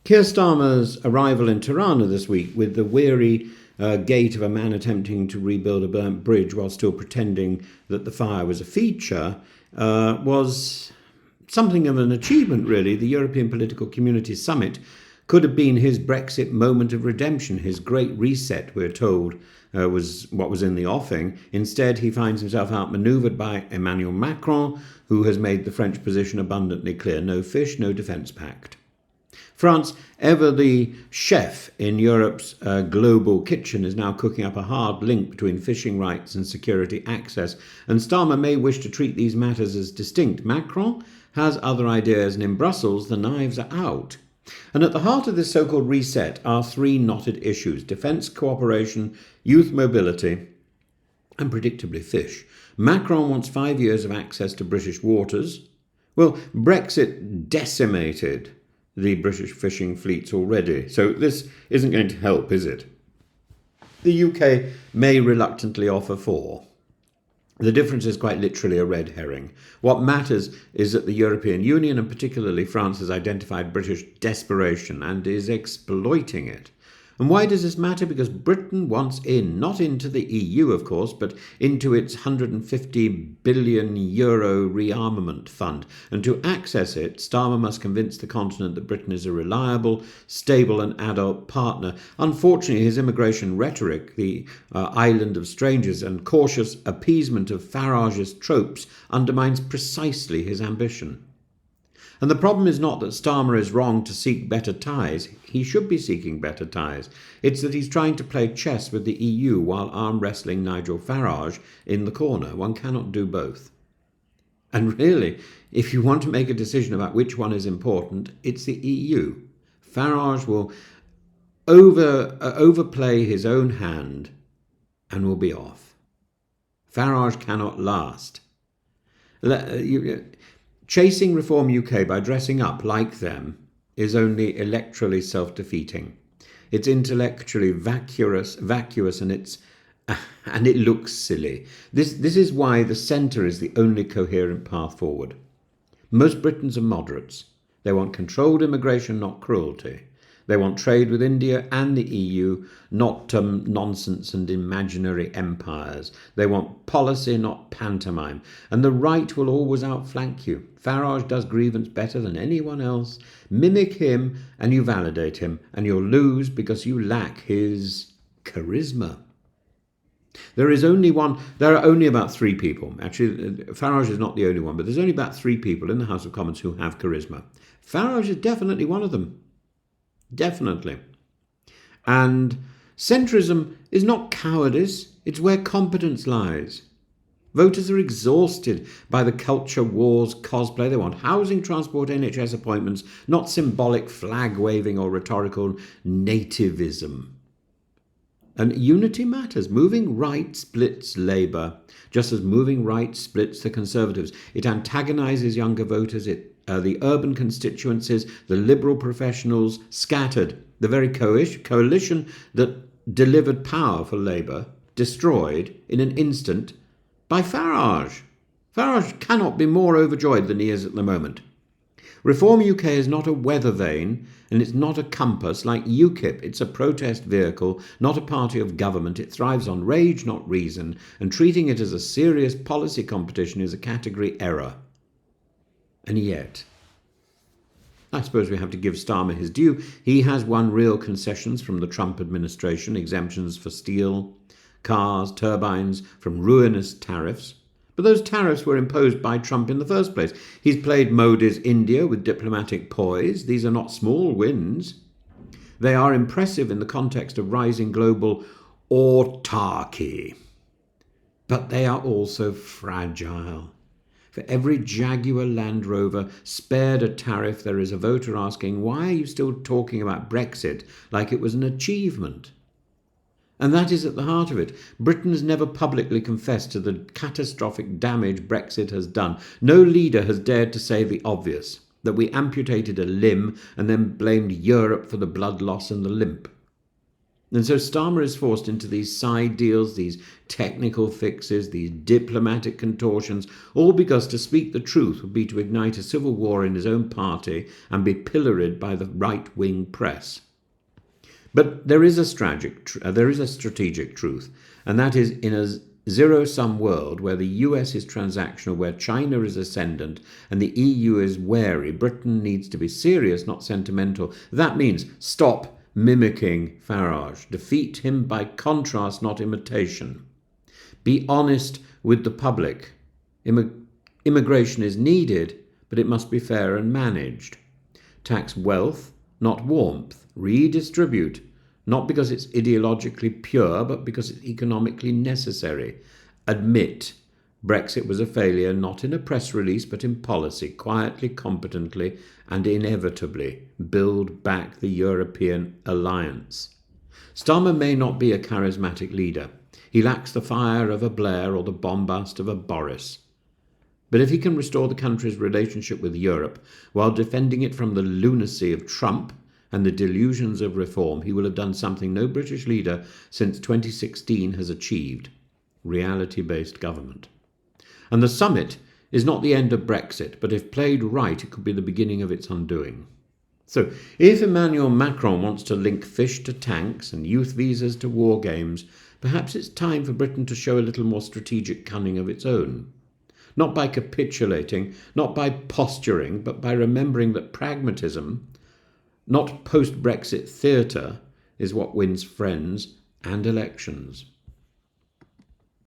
Keir Starmer's arrival in Tirana this week with the weary gait of a man attempting to rebuild a burnt bridge while still pretending that the fire was a feature was something of an achievement, really. The European Political Community Summit could have been his Brexit moment of redemption, his great reset, we're told, was what was in the offing. Instead, he finds himself outmanoeuvred by Emmanuel Macron, who has made the French position abundantly clear: no fish, no defence pact. France, ever the chef in Europe's global kitchen, is now cooking up a hard link between fishing rights and security access, and Starmer may wish to treat these matters as distinct. Macron has other ideas, and in Brussels the knives are out. And at the heart of this so-called reset are three knotted issues: defence cooperation, youth mobility, and predictably fish. Macron wants 5 years of access to British waters. Well, Brexit decimated the British fishing fleets already, so this isn't going to help, is it? The UK may reluctantly offer 4. The difference is quite literally a red herring. What matters is that the European Union, and particularly France, has identified British desperation and is exploiting it. And why does this matter? Because Britain wants in, not into the EU, of course, but into its €150 billion rearmament fund. And to access it, Starmer must convince the continent that Britain is a reliable, stable and adult partner. Unfortunately, his immigration rhetoric, the island of strangers and cautious appeasement of Farage's tropes, undermines precisely his ambition. And the problem is not that Starmer is wrong to seek better ties. He should be seeking better ties. It's that he's trying to play chess with the EU while arm wrestling Nigel Farage in the corner. One cannot do both. And really, if you want to make a decision about which one is important, it's the EU. Farage will overplay his own hand and will be off. Farage cannot last. Chasing Reform UK by dressing up like them is only electorally self-defeating. It's intellectually vacuous and it looks silly. This is why the centre is the only coherent path forward. Most Britons are moderates. They want controlled immigration, not cruelty. They want trade with India and the EU, not nonsense and imaginary empires. They want policy, not pantomime. And the right will always outflank you. Farage does grievance better than anyone else. Mimic him and you validate him, and you'll lose because you lack his charisma. There are only about 3 people. Actually, Farage is not the only one, but there's only about 3 people in the House of Commons who have charisma. Farage is definitely one of them. Definitely. And centrism is not cowardice, it's where competence lies. Voters are exhausted by the culture wars cosplay. They want housing, transport, NHS appointments, not symbolic flag waving or rhetorical nativism. And unity matters. Moving right splits Labour, just as moving right splits the Conservatives. It antagonises younger voters, the urban constituencies, the liberal professionals scattered. The very coalition that delivered power for Labour, destroyed in an instant by Farage. Farage cannot be more overjoyed than he is at the moment. Reform UK is not a weather vane, and it's not a compass like UKIP. It's a protest vehicle, not a party of government. It thrives on rage, not reason, and treating it as a serious policy competition is a category error. And yet, I suppose we have to give Starmer his due. He has won real concessions from the Trump administration, exemptions for steel, cars, turbines, from ruinous tariffs. But those tariffs were imposed by Trump in the first place. He's played Modi's India with diplomatic poise. These are not small wins. They are impressive in the context of rising global autarky. But they are also fragile. For every Jaguar Land Rover spared a tariff, there is a voter asking, why are you still talking about Brexit like it was an achievement? And that is at the heart of it. Britain has never publicly confessed to the catastrophic damage Brexit has done. No leader has dared to say the obvious, that we amputated a limb and then blamed Europe for the blood loss and the limp. And so Starmer is forced into these side deals, these technical fixes, these diplomatic contortions, all because to speak the truth would be to ignite a civil war in his own party and be pilloried by the right-wing press. But there is a strategic truth, and that is in a zero-sum world where the US is transactional, where China is ascendant, and the EU is wary, Britain needs to be serious, not sentimental. That means stop mimicking Farage. Defeat him by contrast, not imitation. Be honest with the public. Immigration is needed, but it must be fair and managed. Tax wealth, not warmth. Redistribute, not because it's ideologically pure, but because it's economically necessary. Admit Brexit was a failure, not in a press release, but in policy, quietly, competently, and inevitably build back the European alliance. Starmer may not be a charismatic leader. He lacks the fire of a Blair or the bombast of a Boris. But if he can restore the country's relationship with Europe while defending it from the lunacy of Trump and the delusions of reform, he will have done something no British leader since 2016 has achieved: reality-based government. And the summit is not the end of Brexit, but if played right, it could be the beginning of its undoing. So, if Emmanuel Macron wants to link fish to tanks and youth visas to war games, perhaps it's time for Britain to show a little more strategic cunning of its own. Not by capitulating, not by posturing, but by remembering that pragmatism, not post-Brexit theatre, is what wins friends and elections.